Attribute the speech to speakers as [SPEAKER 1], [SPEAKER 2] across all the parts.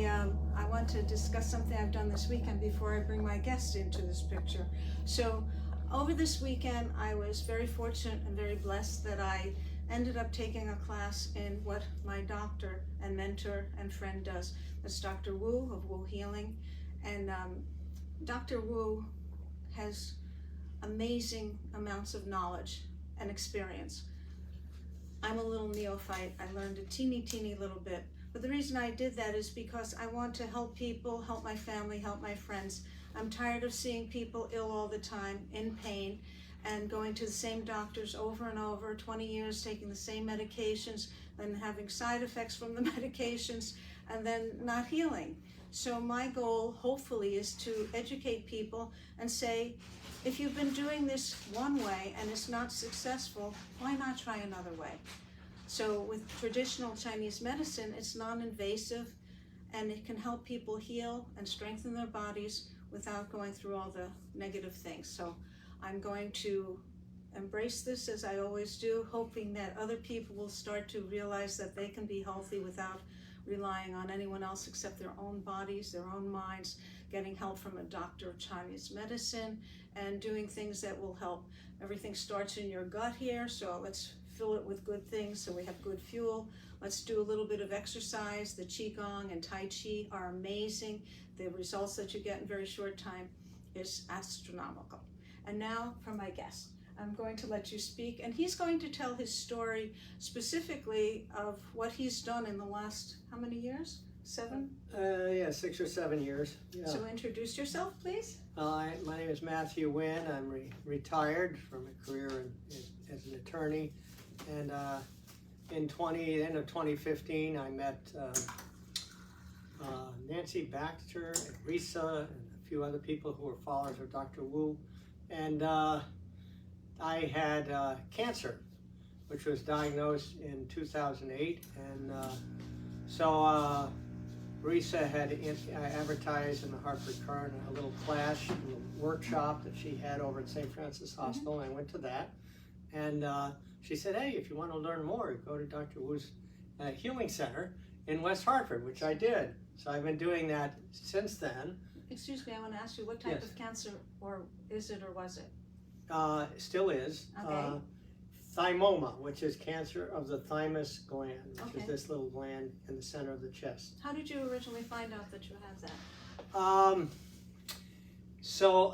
[SPEAKER 1] I want to discuss something I've done this weekend before I bring my guest into this picture. So over this weekend, I was very fortunate and very blessed that I ended up taking a class in what my doctor and mentor and friend does. That's Dr. Wu of Wu Healing. And Dr. Wu has amazing amounts of knowledge and experience. I'm a little neophyte. I learned a teeny little bit. But the reason I did that is because I want to help people, help my family, help my friends. I'm tired of seeing people ill all the time, in pain, and going to the same doctors over and over, 20 years taking the same medications, then having side effects from the medications, and then not healing. So my goal, hopefully, is to educate people and say, if you've been doing this one way and it's not successful, why not try another way? So with traditional Chinese medicine, it's non-invasive and it can help people heal and strengthen their bodies without going through all the negative things. So I'm going to embrace this as I always do, hoping that other people will start to realize that they can be healthy without relying on anyone else except their own bodies, their own minds, getting help from a doctor of Chinese medicine, and doing things that will help. Everything starts in your gut here, so let's fill it with good things so we have good fuel. Let's do a little bit of exercise. The Qi Gong and Tai Chi are amazing. The results that you get in a very short time is astronomical. And now for my guest. I'm going to let you speak, and he's going to tell his story specifically of what he's done in the last, how many years? 7?
[SPEAKER 2] Yeah, 6 or 7 years. Yeah.
[SPEAKER 1] So introduce yourself, please.
[SPEAKER 2] My name is Matthew Nguyen. I'm retired from a career as an attorney. And in the end of 2015, I met Nancy Baxter and Risa and a few other people who were followers of Dr. Wu. And I had cancer, which was diagnosed in 2008. And so Risa had advertised in the Hartford Courant a little class, a little workshop that she had over at St. Francis Hospital, and I went to that. And she said, hey, if you want to learn more, go to Dr. Wu's Healing Center in West Hartford, which I did. So I've been doing that since then.
[SPEAKER 1] Excuse me, I want to ask you, what type of cancer, or is it, or was it?
[SPEAKER 2] Still is.
[SPEAKER 1] Okay.
[SPEAKER 2] Thymoma, which is cancer of the thymus gland, which is this little gland in the center of the chest.
[SPEAKER 1] How did you originally find out that you have that?
[SPEAKER 2] So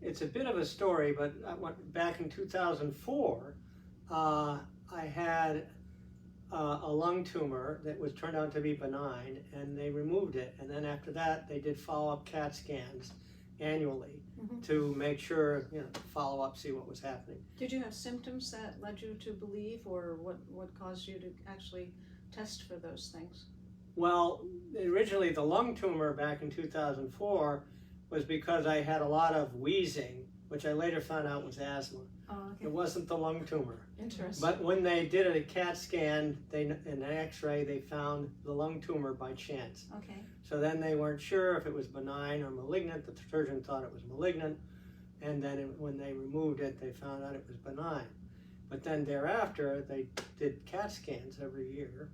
[SPEAKER 2] it's a bit of a story, but I went back in 2004. I had a lung tumor that was turned out to be benign, and they removed it. And then after that, they did follow-up CAT scans annually to make sure, follow up, see what was happening.
[SPEAKER 1] Did you have symptoms that led you to believe, or what caused you to actually test for those things?
[SPEAKER 2] Well, originally the lung tumor back in 2004 was because I had a lot of wheezing, which I later found out was asthma.
[SPEAKER 1] Oh, okay.
[SPEAKER 2] It wasn't the lung tumor.
[SPEAKER 1] Interesting.
[SPEAKER 2] But when they did a CAT scan, in an X-ray, they found the lung tumor by chance.
[SPEAKER 1] Okay.
[SPEAKER 2] So then they weren't sure if it was benign or malignant. The surgeon thought it was malignant. And then when they removed it, they found out it was benign. But then thereafter, they did CAT scans every year.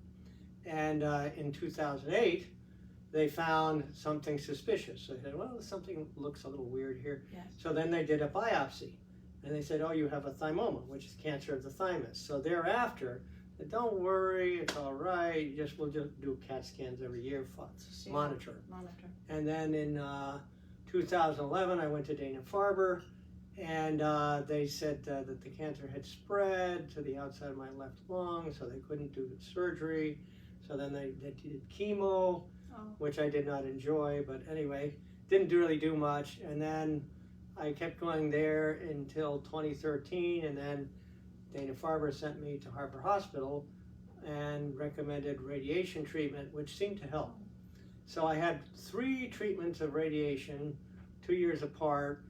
[SPEAKER 2] And in 2008, they found something suspicious. So they said, well, something looks a little weird here.
[SPEAKER 1] Yes.
[SPEAKER 2] So then they did a biopsy. And they said, oh, you have a thymoma, which is cancer of the thymus. So thereafter, said, don't worry, it's all right. We'll just do CAT scans every year, monitor. And then in 2011, I went to Dana-Farber, and they said that the cancer had spread to the outside of my left lung, so they couldn't do the surgery. So then they did chemo, which I did not enjoy, but anyway, didn't really do much. And then I kept going there until 2013, and then Dana-Farber sent me to Harvard Hospital and recommended radiation treatment, which seemed to help. So I had 3 treatments of radiation, 2 years apart,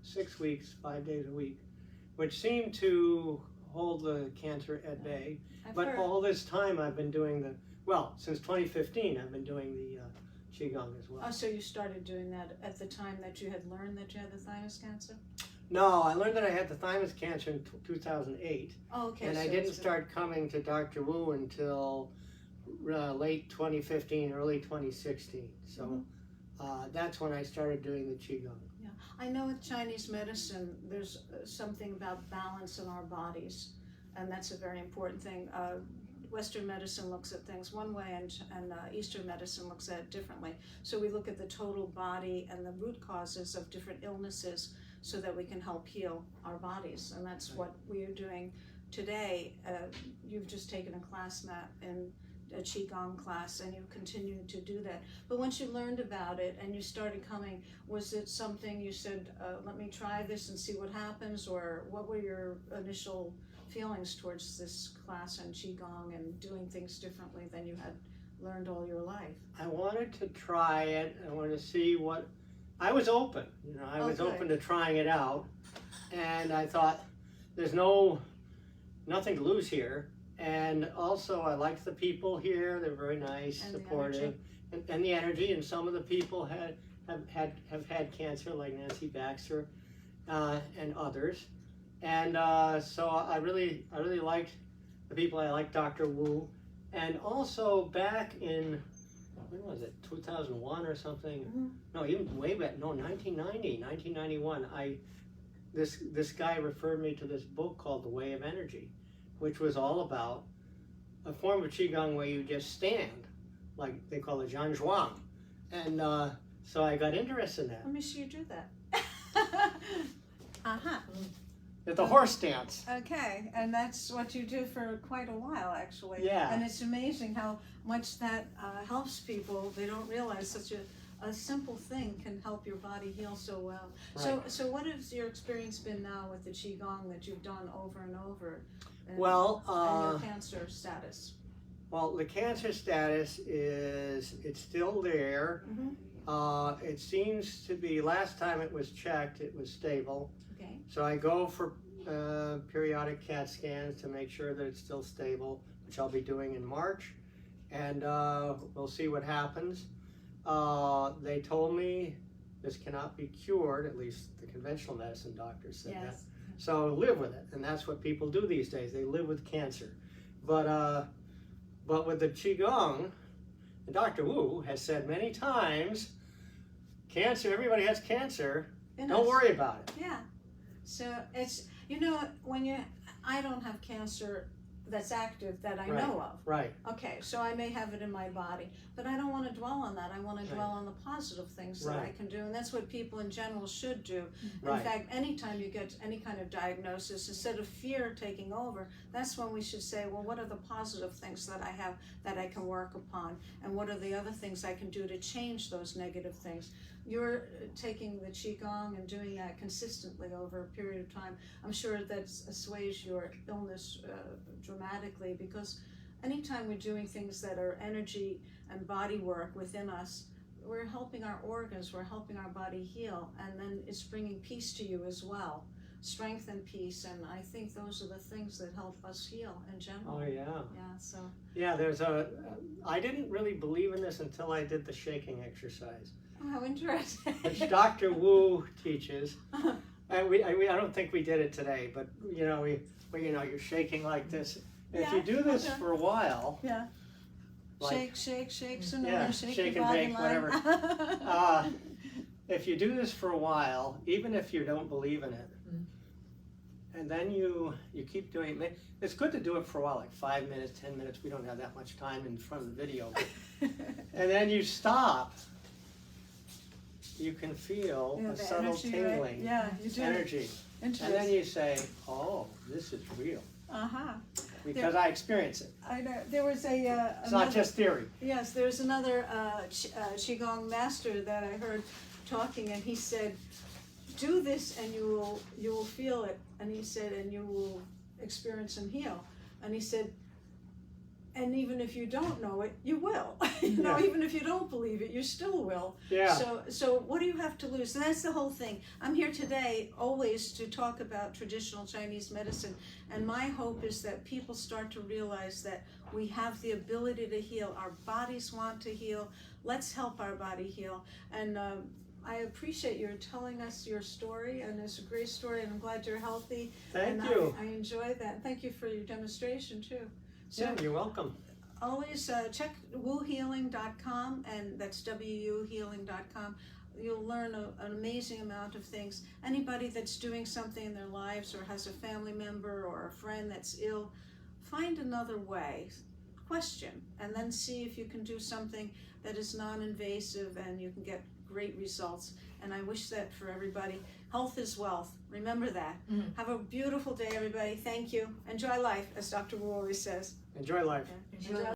[SPEAKER 2] 6 weeks, 5 days a week, which seemed to hold the cancer at bay. But all this time I've been doing since 2015, I've been doing the Qi Gong as well.
[SPEAKER 1] Oh, so you started doing that at the time that you had learned that you had the thymus cancer?
[SPEAKER 2] No, I learned that I had the thymus cancer in 2008.
[SPEAKER 1] Oh, okay.
[SPEAKER 2] And I didn't start coming to Dr. Wu until late 2015, early 2016. So that's when I started doing the Qi Gong.
[SPEAKER 1] Yeah, I know with Chinese medicine, there's something about balance in our bodies, and that's a very important thing. Western medicine looks at things one way, and Eastern medicine looks at it differently. So we look at the total body and the root causes of different illnesses so that we can help heal our bodies, and that's what we are doing today. You've just taken a class, Matt, in a Qi Gong class, and you continue to do that. But once you learned about it and you started coming, was it something you said, let me try this and see what happens, or what were your initial feelings towards this class on Qi Gong and doing things differently than you had learned all your life?
[SPEAKER 2] I wanted to try it. I wanted to see what, I was open, you know, I was open to trying it out, and I thought there's nothing to lose here. And also I liked the people here. They're very nice,
[SPEAKER 1] And
[SPEAKER 2] supportive, and the energy. And some of the people have had cancer, like Nancy Baxter and others. And so I really liked the people. I liked Dr. Wu. And also back in, when was it, 2001 or something? No, even way back, no, 1991, this guy referred me to this book called The Way of Energy, which was all about a form of Qigong where you just stand, like they call it Zhan Zhuang. And so I got interested in that.
[SPEAKER 1] Let me see you do that.
[SPEAKER 2] It's the horse dance.
[SPEAKER 1] Okay, and that's what you do for quite a while, actually.
[SPEAKER 2] Yeah.
[SPEAKER 1] And it's amazing how much that helps people. They don't realize such a simple thing can help your body heal so well.
[SPEAKER 2] Right.
[SPEAKER 1] So what has your experience been now with the Qi Gong that you've done over and over? And,
[SPEAKER 2] Well,
[SPEAKER 1] and your cancer status.
[SPEAKER 2] Well, the cancer status it's still there. It seems to be, last time it was checked, it was stable.
[SPEAKER 1] Okay.
[SPEAKER 2] So I go for periodic CAT scans to make sure that it's still stable, which I'll be doing in March, and we'll see what happens. They told me this cannot be cured, at least the conventional medicine doctors said that. So live with it, and that's what people do these days. They live with cancer. But with the Qigong, and Dr. Wu has said many times, cancer, everybody has cancer, don't worry about it.
[SPEAKER 1] Yeah. So it's, I don't have cancer that's active that I know of.
[SPEAKER 2] Right.
[SPEAKER 1] Okay, so I may have it in my body, but I don't want to dwell on that. I want to dwell on the positive things that I can do, and that's what people in general should do. In fact, anytime you get any kind of diagnosis, instead of fear taking over, that's when we should say, well, what are the positive things that I have that I can work upon, and what are the other things I can do to change those negative things? You're taking the Qigong and doing that consistently over a period of time. I'm sure that assuages your illness dramatically, because anytime we're doing things that are energy and body work within us, we're helping our organs, we're helping our body heal, and then it's bringing peace to you as well. Strength and peace, and I think those are the things that help us heal in general.
[SPEAKER 2] Oh, yeah.
[SPEAKER 1] Yeah, so.
[SPEAKER 2] Yeah, I didn't really believe in this until I did the shaking exercise.
[SPEAKER 1] Oh, how interesting.
[SPEAKER 2] Which Dr. Wu teaches. And I don't think we did it today, but you're shaking like this. And if you do this for a while, like,
[SPEAKER 1] shake, some more,
[SPEAKER 2] shake
[SPEAKER 1] your
[SPEAKER 2] and
[SPEAKER 1] body
[SPEAKER 2] bake,
[SPEAKER 1] line.
[SPEAKER 2] whatever. If you do this for a while, even if you don't believe in it, and then you keep doing it, it's good to do it for a while, like 5 minutes, 10 minutes. We don't have that much time in front of the video. And then you stop. You can feel a subtle
[SPEAKER 1] energy,
[SPEAKER 2] tingling.
[SPEAKER 1] right? Yeah, you do.
[SPEAKER 2] Energy. And then you say, oh, this is real. Because I experience it.
[SPEAKER 1] I know. There was
[SPEAKER 2] it's not just theory.
[SPEAKER 1] Yes, there's another Qigong master that I heard talking, and he said, do this and you will feel it. And he said, and you will experience and heal. And he said, and even if you don't know it, you will. Even if you don't believe it, you still will.
[SPEAKER 2] Yeah.
[SPEAKER 1] So what do you have to lose? And that's the whole thing. I'm here today always to talk about traditional Chinese medicine. And my hope is that people start to realize that we have the ability to heal. Our bodies want to heal. Let's help our body heal. And I appreciate your telling us your story, and it's a great story, and I'm glad you're healthy.
[SPEAKER 2] Thank you.
[SPEAKER 1] I enjoyed that. Thank you for your demonstration too. So,
[SPEAKER 2] yeah, you're welcome.
[SPEAKER 1] always check wuhealing.com, and that's wuhealing.com. You'll learn an amazing amount of things. Anybody that's doing something in their lives or has a family member or a friend that's ill, find another way. Question, and then see if you can do something that is non-invasive and you can get great results. And I wish that for everybody. Health is wealth. Remember that.
[SPEAKER 3] Mm-hmm.
[SPEAKER 1] Have a beautiful day, everybody. Thank you. Enjoy life, as Dr. Wu always says.
[SPEAKER 2] Enjoy life.
[SPEAKER 3] Enjoy